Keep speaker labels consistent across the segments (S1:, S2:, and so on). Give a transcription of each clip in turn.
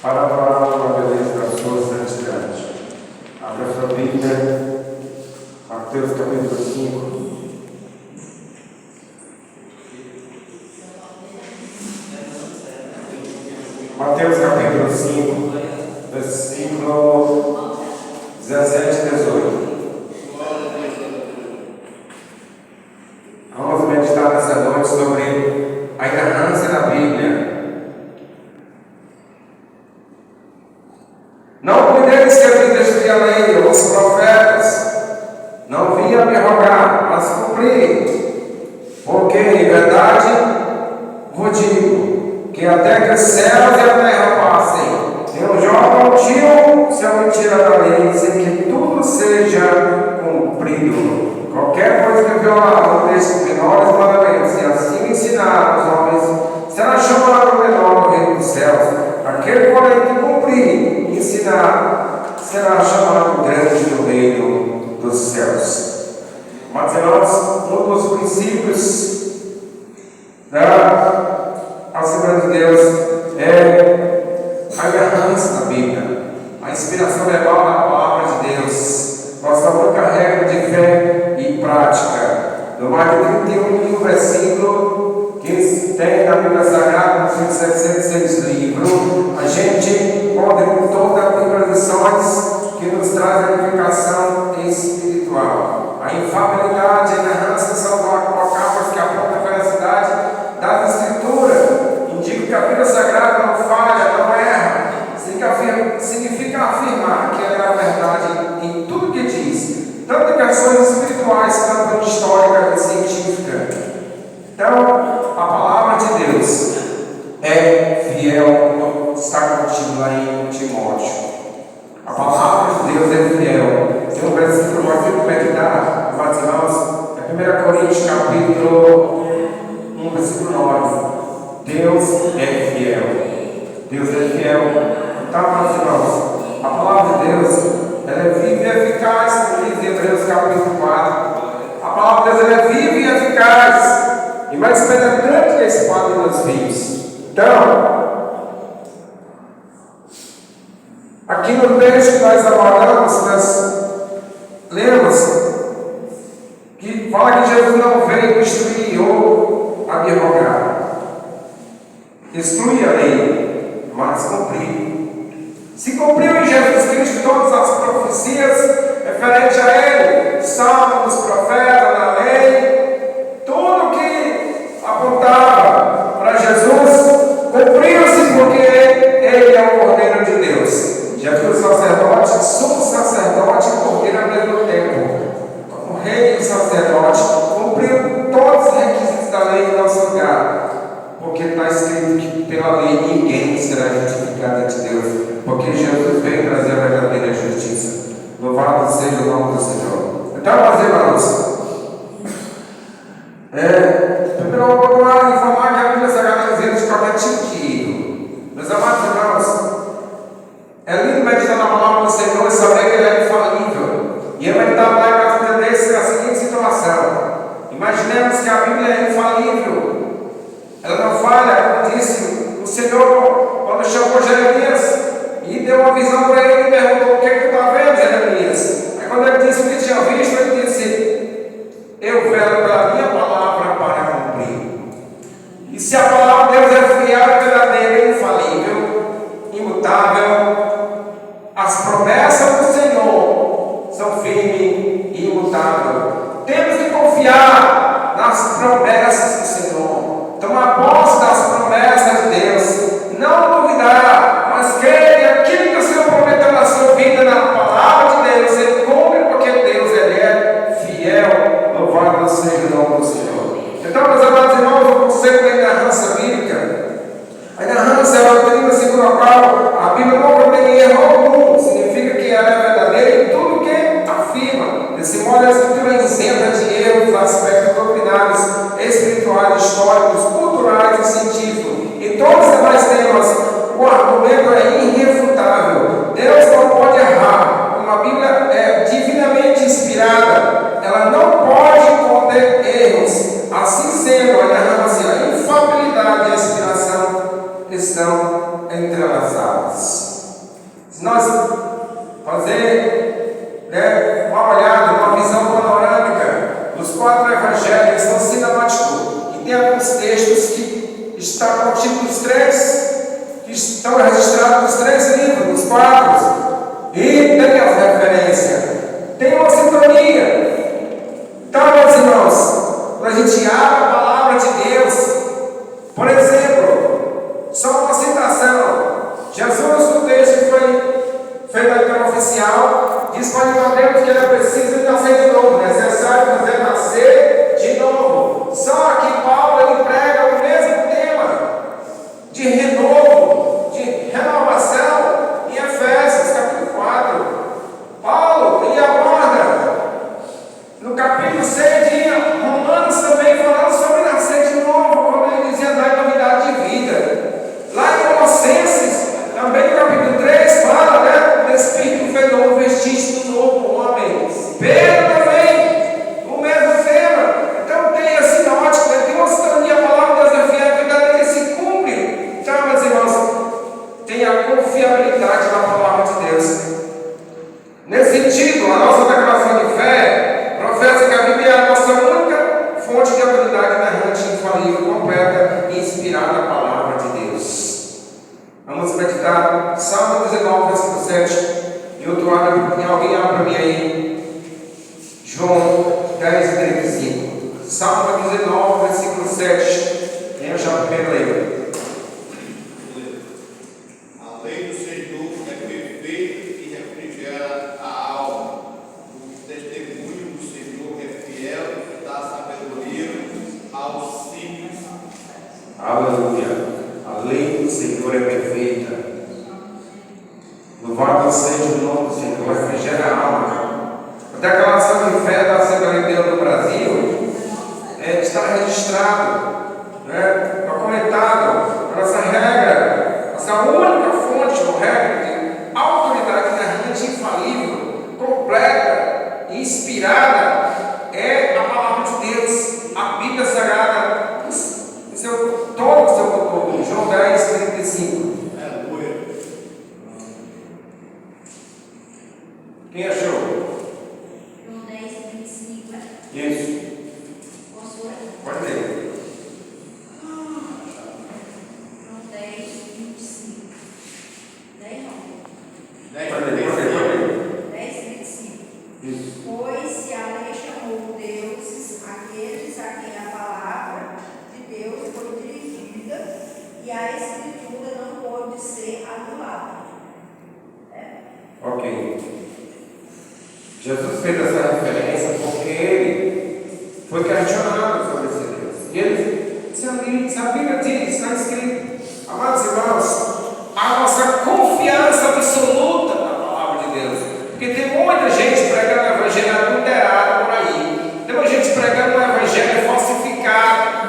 S1: para adorar a beleza da sua santidade. Abra sua Bíblia, Mateus capítulo 5. Mateus capítulo 5, versículo 17 e 18. Vamos meditar nessa noite sobre a inerrância da Bíblia. Não cuideis que a vida estude a lei ou os profetas, não vim a me rogar, mas cumpri. Porque, em verdade, vos digo que até que os céus e a terra passem, não joga um tio se a mentira da lei, sem que tudo seja cumprido. Qualquer coisa que violar um desses menores mandamentos e assim ensinar aos homens, será chamado menor no reino dos céus. Aquele, porém, que cumprir e ensinar, será chamado grande no reino dos céus. Mas, irmãos, um dos princípios da Assembleia de Deus é a inerrância da Bíblia, a inspiração verbal da palavra de Deus, nossa única regra de fé e prática. No mais de 31 versículo que tem na Bíblia Sagrada, nos 706 livros, a gente pode ter todas as lições que nos traz a edificação espiritual. A infalibilidade e a inerrância são vocábulos que apontam a veracidade das Escrituras. Indica que a Bíblia Sagrada não falha, não erra. Significa afirmar que ela é a verdade em tudo que diz, tanto em questões espirituais quanto em histórica e científica. Então, a palavra de Deus é fiel, está contigo lá em Timóteo. A palavra de Deus é fiel. Tem um versículo que eu gosto de meditar, mas irmãos, é 1 Coríntios capítulo 1, versículo 9. Deus é fiel. Deus é fiel. Então, meus irmãos, a palavra de Deus, ela é viva e eficaz, como diz em Hebreus capítulo 4. A palavra de Deus, ela é viva e eficaz, e mais penetrante que a espada dos fios. Então, aqui no texto que nós abordamos, nós lemos que fala que Jesus não veio instruir ou abrogar, excluir a lei, mas cumprir. Se cumpriu em Jesus Cristo todas as profecias referentes a Ele, salmos, profetas, na lei, tudo que apontava para Jesus, cumpriu-se porque Ele é o Cordeiro de Deus. Jesus, sacerdote, sumo sacerdote e Cordeiro ao mesmo tempo. Como rei e sacerdote, cumpriu todos os requisitos da lei em nosso lugar. Porque está escrito que pela lei ninguém será justificado de Deus. Porque Jesus veio trazer a verdadeira justiça. Louvado seja o nome do Senhor. Então, meus irmãos, primeiro eu vou informar que a Bíblia Sagrada nos diz de qualquer sentido. Meus amados irmãos, é lindo meditar na palavra do Senhor e saber que Ele é infalível. E eu meditar lá em casa desse na seguinte situação: imaginemos que a Bíblia é infalível, ela não falha. Como disse o Senhor quando chamou Jeremias e deu uma visão para ele e perguntou: o que tu está vendo, Jeremias? Aí quando ele disse o que tinha visto, ele disse: eu velo pela minha palavra para cumprir. E se a palavra de Deus é fiel, verdadeira, infalível, imutável, as promessas do Senhor são firmes e imutáveis. Temos que confiar nas promessas do Senhor, tomar posse das promessas de Deus, não duvidar, mas crer que aquilo que o Senhor prometeu na sua vida, na palavra de Deus, Ele cumpre, porque Deus Ele é fiel. Louvado seja o nome do Senhor. Então, meus amados irmãos, o conceito da inerrância bíblica. A inerrância é a doutrina segundo a qual a Bíblia não contém erro algum. Significa que ela é verdadeira em tudo que afirma. Desse modo, a Escritura é isenta de erros, aspectos doutrinários, espirituais, históricos, culturais e científicos. Em todos os demais temas, o argumento é irrefutável. Deus não pode errar. Como a Bíblia é divinamente inspirada, ela não pode conter erros. Assim sendo, a inerrância, a infalibilidade e a inspiração estão estão entrelaçadas. Se nós fazer uma olhada, uma visão panorâmica dos 4 evangelhos, são sinóticos, e tem alguns textos que estão contidos nos 3, que estão registrados nos 3 livros, nos 4, e tem as referências, tem uma sintonia. Então, meus irmãos, quando a gente abre a palavra de Deus, por exemplo, só uma citação, Jesus, no texto que foi feito a leitura oficial, diz para Nicodemus que ele precisa de nascer de novo, necessário fazer nascer de novo. Só que Paulo ele prega o mesmo tema de renovo, de renovação em Efésios capítulo 4. Paulo ele aborda no capítulo 6 de Romanos também falando sobre nascer de novo, como ele dizia, dar novidade de vida. Lá em Colossenses, também no capítulo 3, fala, o Espírito veio novo, vestir do novo homem. Pedro também, o mesmo tema. Então tem a sinótica, tem uma sintonia, a palavra de Deus é fiel, a verdade dele se cumpre. Então, meus irmãos, tem a confiabilidade na palavra de Deus. Nesse sentido, a nossa declaração de fé professa que a Bíblia é a nossa única fonte de autoridade inerrante, infalível, completa e inspirada na palavra de Deus. Vamos meditar Salmo 19, versículo 7. E outro lado, alguém abre para mim aí. João 10, 35. Salmo 19, versículo 7. Venha já primeiro ler.
S2: A lei do Senhor é perfeita e refrigera a alma. O testemunho do Senhor é fiel e dá sabedoria aos simples.
S1: Aleluia. A lei do Senhor é perfeita. Louvado seja o nome do Senhor, refrigera a alma. A declaração de fé da Assembleia de Deus no Brasil está registrado, documentado, a nossa regra, nossa única fonte ou regra de autoridade inerrante, infalível, completa e inspirada é a palavra de Deus, a Bíblia Sagrada, todo o seu povo. João 10, 35.
S2: Aleluia.
S1: Quem achou?
S3: João 10, 25.
S1: Isso.
S3: Posso ler?
S1: Pode ler.
S3: João 10, 25. 10 não.
S1: Pode ler.
S3: 10, 25.
S1: Isso.
S3: Pois se a lei chamou deuses aqueles a quem a palavra de Deus foi dirigida, e a Escritura não pode ser anulada.
S1: Ok. Jesus fez essa referência porque ele foi questionado sobre esse Deus. E ele, se a Bíblia diz, está escrito, amados irmãos, a nossa confiança absoluta na palavra de Deus. Porque tem muita gente pregando o evangelho adulterado por aí. Tem muita gente pregando o evangelho falsificado.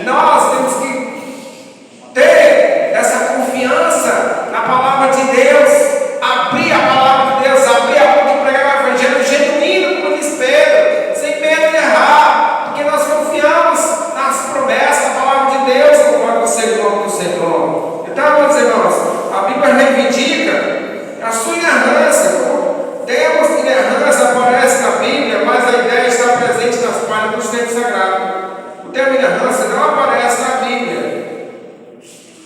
S1: Nós temos que ter essa confiança na palavra de Deus, abrir a palavra de Deus, abrir a boca e pregar o evangelho genuíno, com desespero, sem medo de errar, porque nós confiamos nas promessas da palavra de Deus, louvado seja o nome do Senhor. Então, meus irmãos, a Bíblia reivindica a sua inerrância. Temos inerrância, aparece na Bíblia, mas a ideia está presente nas páginas do texto sagrado. O termo inerrância não aparece na Bíblia,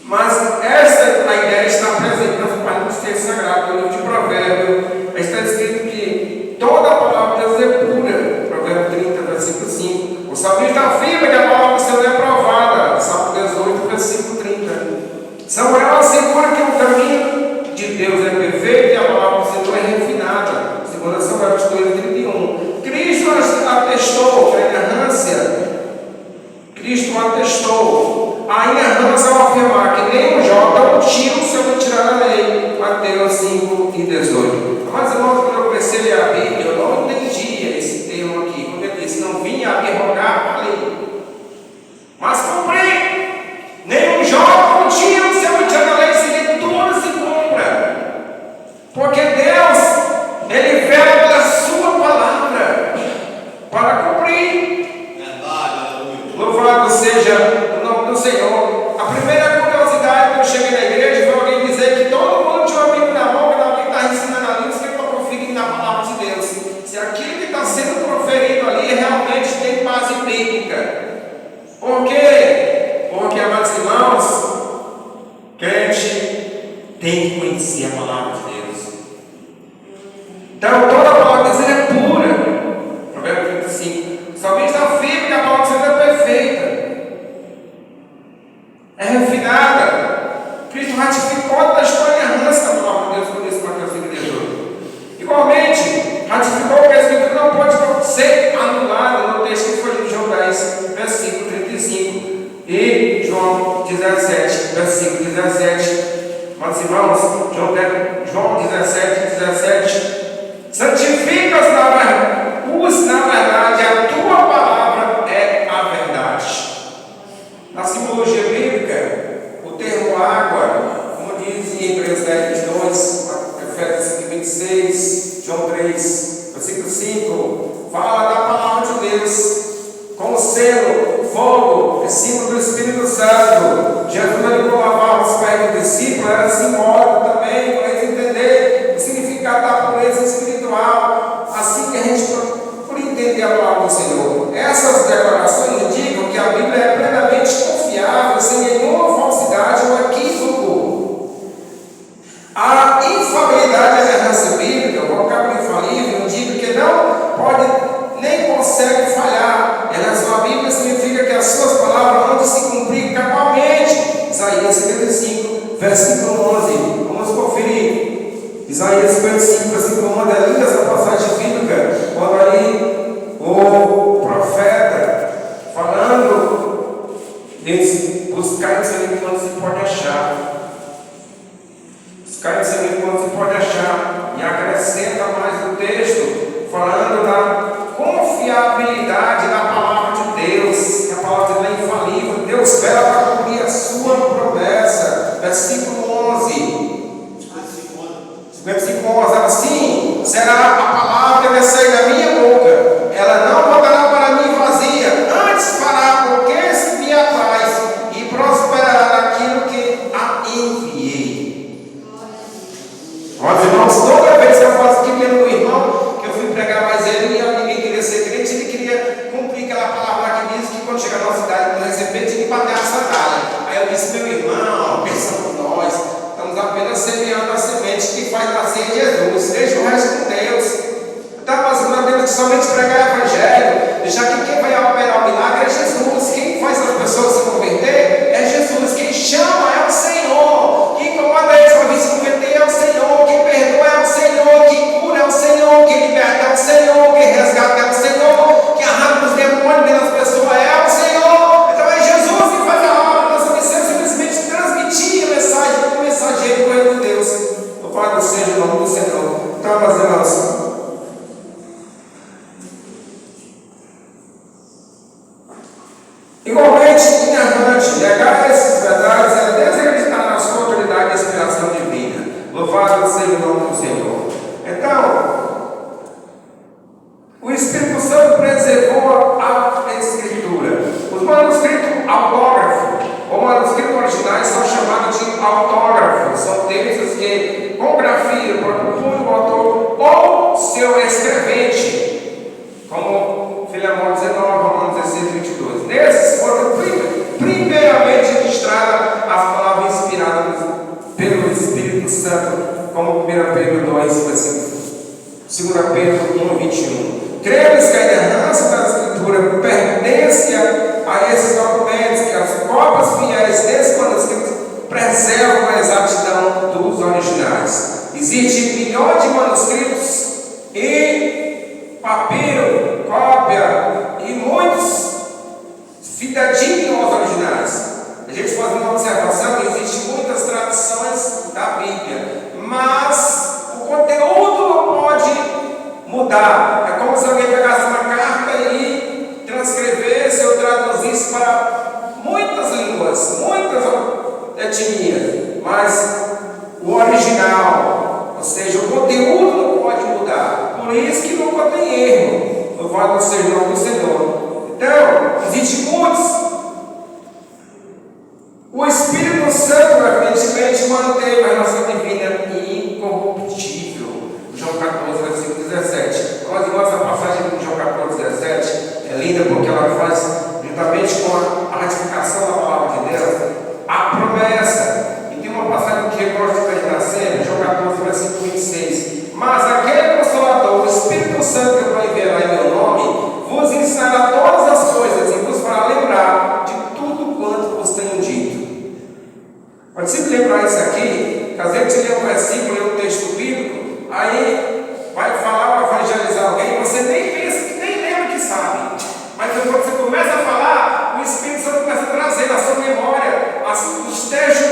S1: mas essa a ideia está presente nas páginas do texto sagrado. No livro de Provérbios está escrito que toda a palavra de Deus é pura. Provérbio 30, versículo 5. O salmista afirma que a palavra do Senhor é provada. Salmo 18, versículo 30. Samuel assegura que o caminho de Deus é perfeito e a palavra do Senhor é refinada. Segundo Samuel 2, 31. Cristo atestou que a inerrância. Cristo atestou a inerrância ao afirmar que nem um Jó tira o seu tirar a lei. Mateus 5 e 18. Mas, irmãos, quando eu comecei a ler a Bíblia, eu não entendia esse termo aqui. Quando ele disse, não vinha abrogar a lei, mas cumprir. Nem um Jó tira o seu tirar a lei, se tudo se cumpra. Porque Deus, Ele vela pela sua palavra para cumprir. tem que conhecer a palavra de Deus. Então, toda a palavra de Deus é pura. Provérbio 35. Somente está firme que a palavra de Deus é perfeita, é refinada. Cristo ratificou toda a história errância da palavra de Deus, por isso Mateus 5,18. Igualmente, ratificou que a Escritura não pode ser anulada no texto que foi de João 10, versículo 35, e João 17, versículo 17. Mas irmãos, João 17, santifica-os na verdade, a tua palavra é a verdade. Na simbologia bíblica, o termo água, como diz em Hebreus 10, 22, Efésios 5, 26, João 3, versículo 5, fala da palavra de Deus, como selo, fogo, é símbolo do Espírito Santo. Jesus ali para lavar os pés do discípulo era simbólico também, para eles entenderem o significado da pureza espiritual, assim que a gente por entender a palavra do Senhor. Essas declarações indicam que a Bíblia é plenamente confiável, sem nenhuma falsidade ou equívoco. A infalibilidade da errância bíblica, o vocábulo infalível, indica que não pode nem consegue falhar. Em relação à Bíblia, significa que as suas palavras vão se cumprir cabalmente. Isaías 55, versículo 11. Vamos conferir. Isaías 55, versículo 11. É linda essa passagem bíblica, quando ali o profeta, falando, diz: buscar isso ali quando se pode achar. Buscar isso ali quando se pode achar. E acrescenta mais no texto, falando da confiabilidade da palavra de Deus, que a palavra de Deus é infalível. Deus vela para cumprir a sua promessa. Versículo 11. Versículo 11. Assim será a palavra que vai sair da minha boca. Ela não voltará para mim vazia, antes fará o que me apraz e prosperará naquilo que a enviei. Mas irmãos, toda vez que eu faço aqui pelo meu irmão, que eu fui pregar mais ele e ninguém queria ser crente, ele queria cumprir aquela palavra que diz que quando chegar na nossa idade, quando receber, tinha que bater a sandália. Aí eu disse: meu irmão, pensa por nós, estamos apenas semeando a semente que faz nascer Jesus, deixa o resto com Deus. Então, nós temos que somente pregar o Evangelho, deixar que quem vai operar o milagre é Jesus, quem faz as pessoas se converter é Jesus, quem chama é o Senhor, quem comanda eles para vir se converter é o Senhor, quem perdoa é o Senhor, quem cura é o Senhor, quem liberta é o Senhor, quem resgata é o Senhor, quem arranca os demônios dentro das pessoas é o Senhor. Então é Jesus que faz a obra, nós precisamos simplesmente transmitir a mensagem como mensageiro do reino de Deus. Louvado seja o nome do Senhor. Então, meus irmãos, igualmente inerrante, negar esses verdades é desacreditar na sua autoridade e inspiração divina. Louvado seja o nome do Senhor. Então, o Espírito Santo preservou a Escritura. Os manuscritos autógrafos ou manuscritos originais são chamados de autógrafos. São textos que, com grafia, propõe o autor ou seu escrevente, como Filemão 19, Romanos 16, 22. Nesses foram primeiramente registradas as palavras inspiradas pelo Espírito Santo, como 1 Pedro 2, versículo 2 Pedro 1, 21. Cremos que a inerrância da Escritura pertence a esses documentos, que as cópias fiéis desses manuscritos preservam a exatidão dos originais. Existem milhões de manuscritos e papiro, cópia e muitos fidedignos aos originais. A gente faz uma observação que existem muitas traduções da Bíblia, mas o conteúdo não pode mudar. É como se alguém pegasse uma carta e transcrevesse ou traduzisse para muitas línguas, muitas etnias, mas o original, ou seja, o conteúdo não pode mudar. Por isso que nunca tem erro. Louvado seja o nome do Senhor. Então, existem muitos. O Espírito Santo, evidentemente, manteve a relação divina incorruptível. João 14, versículo 17. Nós vimos essa passagem de João 14, 17. É linda porque ela faz, juntamente com a ratificação da palavra de Deus, a promessa. E tem uma passagem que eu gosto de terminar lembrar isso aqui, que às vezes você lê um versículo, lê um texto bíblico, aí vai falar para evangelizar alguém, você nem pensa, nem lembra que sabe. Mas quando você começa a falar, o Espírito Santo começa a trazer na sua memória os textos